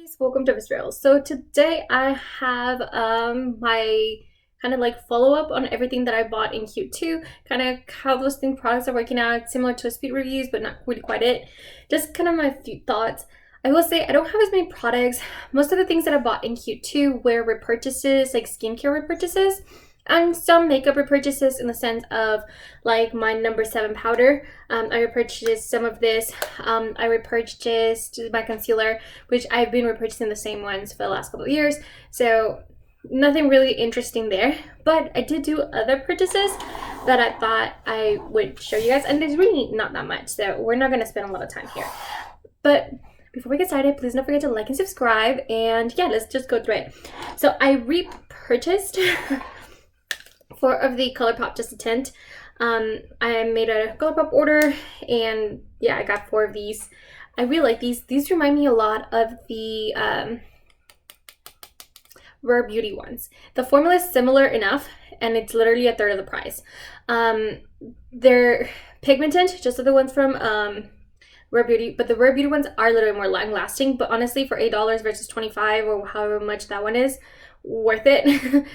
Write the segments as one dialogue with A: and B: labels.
A: Pretties, welcome to Israel. So today I have my kind of like follow-up on everything that I bought in Q2, kind of how those things products are working out, similar to speed reviews, but not really quite it. Just kind of my few thoughts. I will say I don't have as many products. Most of the things that I bought in Q2 were repurchases, like skincare repurchases, and some makeup repurchases in the sense of like my number 7 powder. I repurchased some of this. I repurchased my concealer, which I've been repurchasing the same ones for the last couple of years. So nothing really interesting there. But I did do other purchases that I thought I would show you guys. And there's really not that much, so we're not going to spend a lot of time here. But before we get started, please don't forget to like and subscribe. And yeah, let's just go through it. So I repurchased 4 of the ColourPop Just a Tint. I made a ColourPop order, and yeah, I got 4 of these. I really like these. These remind me a lot of the Rare Beauty ones. The formula is similar enough, and it's literally a third of the price. They're pigmented, just like the ones from Rare Beauty, but the Rare Beauty ones are a little bit more long lasting. But honestly, for $8 versus $25 or however much that one is, worth it.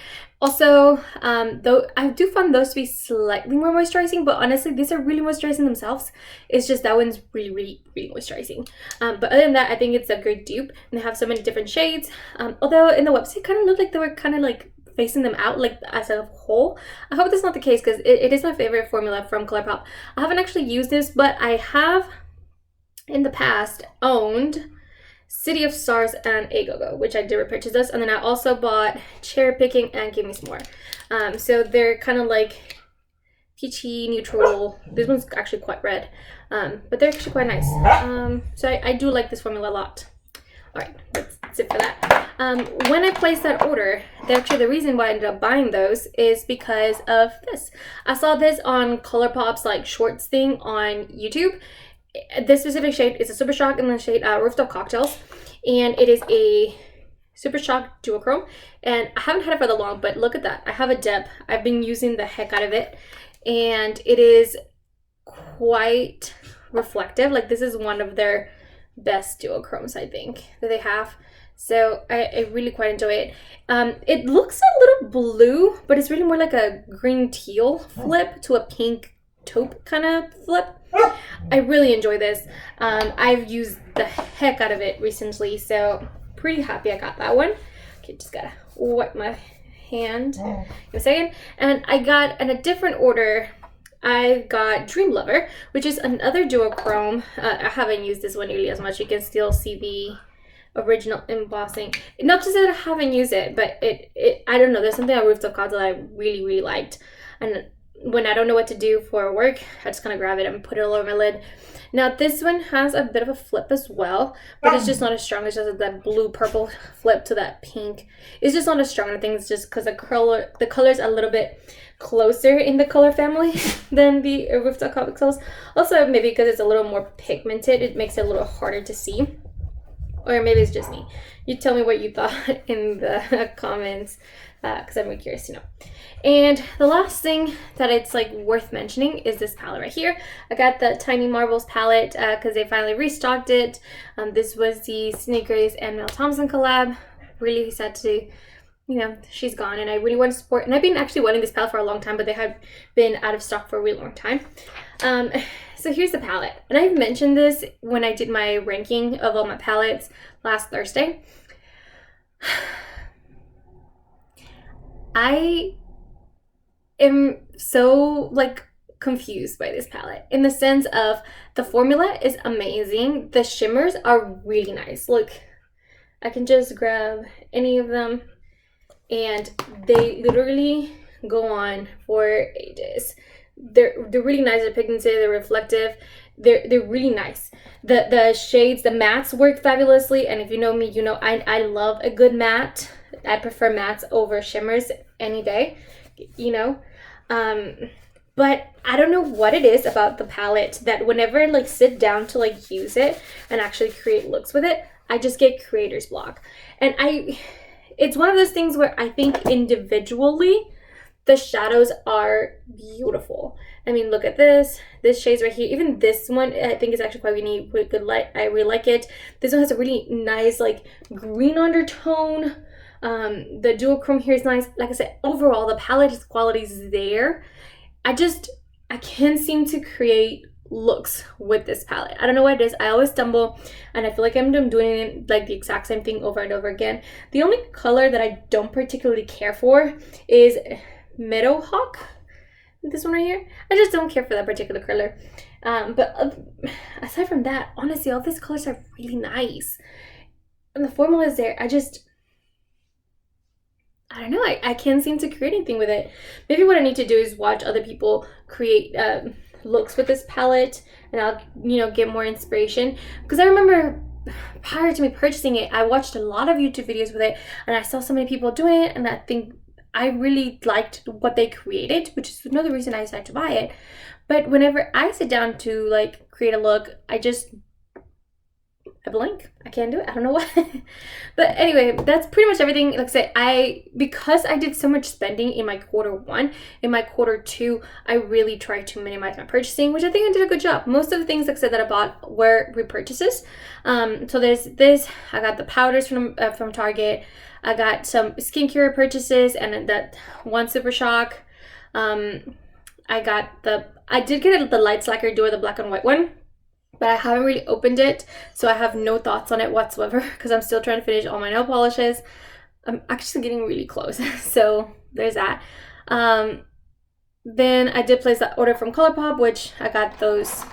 A: Also, though I do find those to be slightly more moisturizing, but honestly these are really moisturizing themselves. It's just that one's really moisturizing. But other than that, I think it's a great dupe, and they have so many different shades. Although in the website kind of looked like they were kind of like facing them out like as a whole. I hope that's not the case, because it is my favorite formula from ColourPop. I haven't actually used this, but I have in the past owned City of Stars and A Go Go, which I did repurchase this, and then I also bought Cherry Picking and Give Me Some More. So they're kind of like peachy neutral. This one's actually quite red, but they're actually quite nice. So I do like this formula a lot. All right, that's it for that. When I placed that order, the reason why I ended up buying those is because of this. I saw this on ColourPop's like shorts thing on YouTube. This specific shade is a Super Shock in the shade Rooftop Cocktails, and it is a Super Shock duochrome, and I haven't had it for that long, but look at that. I have a depth. I've been using the heck out of it, and it is quite reflective. Like, this is one of their best duochromes, I think, that they have. So I really quite enjoy it. It looks a little blue, but it's really more like a green teal flip to a pink taupe kind of flip. I really enjoy this. I've used the heck out of it recently, so pretty happy I got that one. Okay, just gotta wipe my hand in a second. And I got in a different order, I got Dream Lover, which is another duochrome. I haven't used this one nearly as much. You can still see the original embossing. Not to say that I haven't used it, but I don't know, there's something about Rooftop Cocktail that I really liked. And when I don't know what to do for work, I just kind of grab it and put it all over my lid. Now this one has a bit of a flip as well, but it's just not as strong. It's just that blue purple flip to that pink. It's just not as strong. I think it's just because the color's a little bit closer in the color family than the Rooftop Cocktails. Also, maybe because it's a little more pigmented, it makes it a little harder to see. Or maybe it's just me. You tell me what you thought in the comments, because I'm really curious to know. And the last thing that it's like worth mentioning is this palette right here. I got the Tiny Marbles palette because they finally restocked it. This was the Sydney Grace and Mel Thompson collab. Really sad to, you know, she's gone, and I really want to support. And I've been actually wanting this palette for a long time, but they have been out of stock for a really long time. So here's the palette, and I've mentioned this when I did my ranking of all my palettes last Thursday. I am so like confused by this palette in the sense of the formula is amazing. The shimmers are really nice. Look, I can just grab any of them, and they literally go on for ages. They're really nice. They're pigmented. They're reflective. They're really nice. The shades, the mattes work fabulously. And if you know me, you know I love a good matte. I prefer mattes over shimmers any day, you know. But I don't know what it is about the palette that whenever I like sit down to like use it and actually create looks with it, I just get creator's block. And it's one of those things where I think individually The shadows are beautiful. I mean, look at this. This shades right here. Even this one, I think is actually quite really good light. I really like it. This one has a really nice like green undertone. The dual chrome here is nice. Like I said, overall the palette quality is there. I can't seem to create looks with this palette. I don't know what it is. I always stumble and I feel like I'm doing like the exact same thing over and over again. The only color that I don't particularly care for is Meadowhawk. This one right here. I just don't care for that particular color. But aside from that, honestly, all these colors are really nice. And the formula is there. I don't know. I can't seem to create anything with it. Maybe what I need to do is watch other people create looks with this palette, and I'll, you know, get more inspiration. Because I remember prior to me purchasing it, I watched a lot of YouTube videos with it, and I saw so many people doing it, and I think I really liked what they created, which is another reason I decided to buy it. But whenever I sit down to like create a look, I blink. I can't do it. I don't know why. But anyway, that's pretty much everything. Like I said, because I did so much spending in my quarter one, in my quarter two, I really tried to minimize my purchasing, which I think I did a good job. Most of the things, like I said, that I bought were repurchases. So there's this. I got the powders from Target. I got some skincare purchases and that one Super Shock. I did get the Light Slacker Duo, the black and white one, but I haven't really opened it, so I have no thoughts on it whatsoever because I'm still trying to finish all my nail polishes. I'm actually getting really close, so there's that. Then I did place that order from ColourPop, which I got those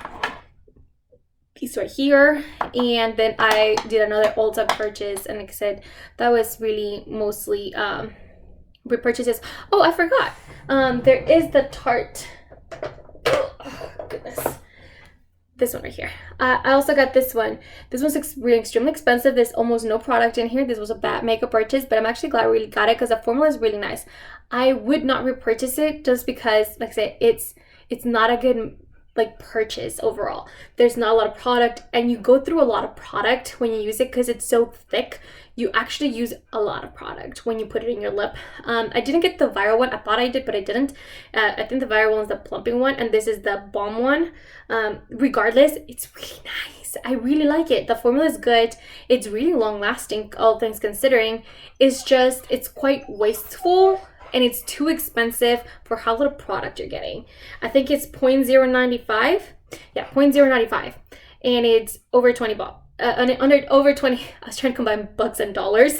A: piece right here, and then I did another Ulta purchase, and like I said, that was really mostly repurchases. Oh, I forgot. There is the Tarte. Oh, goodness. This one right here. I also got this one. This one's really extremely expensive. There's almost no product in here. This was a bad makeup purchase, but I'm actually glad I really got it because the formula is really nice. I would not repurchase it just because, like I said, it's not a good like purchase overall. There's not a lot of product, and you go through a lot of product when you use it because it's so thick. You actually use a lot of product when you put it in your lip. I didn't get the viral one. I thought I did, but I didn't. I think the viral one is the plumping one, and this is the balm one. Regardless, it's really nice. I really like it. The formula is good. It's really long lasting, all things considering. It's just, it's quite wasteful, and it's too expensive for how little product you're getting. I think it's 0.095. Yeah, 0.095. And it's over 20 bucks. Over 20, I was trying to combine bucks and dollars.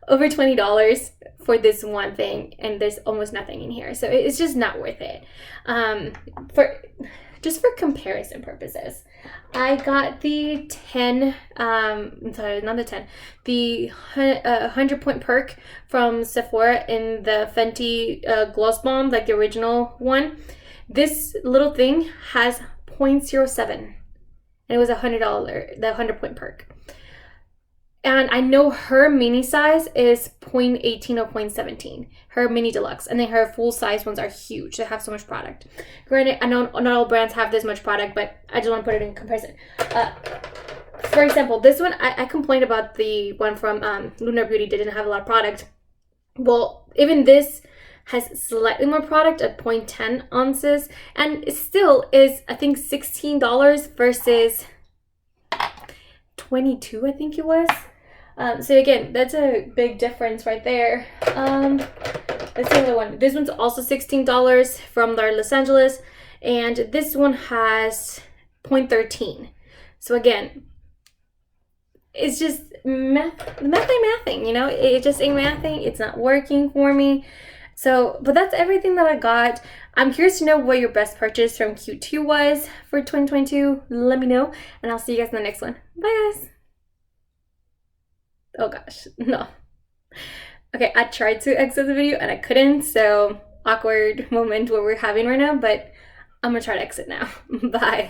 A: Over $20 for this one thing, and there's almost nothing in here. So it's just not worth it. For comparison purposes, I got the 10, sorry, not the 10, the 100-point perk from Sephora in the Fenty Gloss Bomb, like the original one. This little thing has 0.07, and it was $100, the 100-point perk. And I know her mini size is 0.18 or 0.17, her mini deluxe. And then her full size ones are huge. They have so much product. Granted, I know not all brands have this much product, but I just want to put it in comparison. For example, this one, I complained about the one from Lunar Beauty. They didn't have a lot of product. Well, even this has slightly more product at 0.10 ounces. And it still is, I think, $16 versus $22, I think it was. So again, that's a big difference right there. Let's see another one. This one's also $16 from Los Angeles, and this one has 0.13. So again, it's just math ain't mathing, you know? It just ain't mathing. It's not working for me. So, but that's everything that I got. I'm curious to know what your best purchase from Q2 was for 2022. Let me know, and I'll see you guys in the next one. Bye, guys. Oh gosh, no. Okay, I tried to exit the video and I couldn't, so awkward moment what we're having right now, but I'm gonna try to exit now. Bye.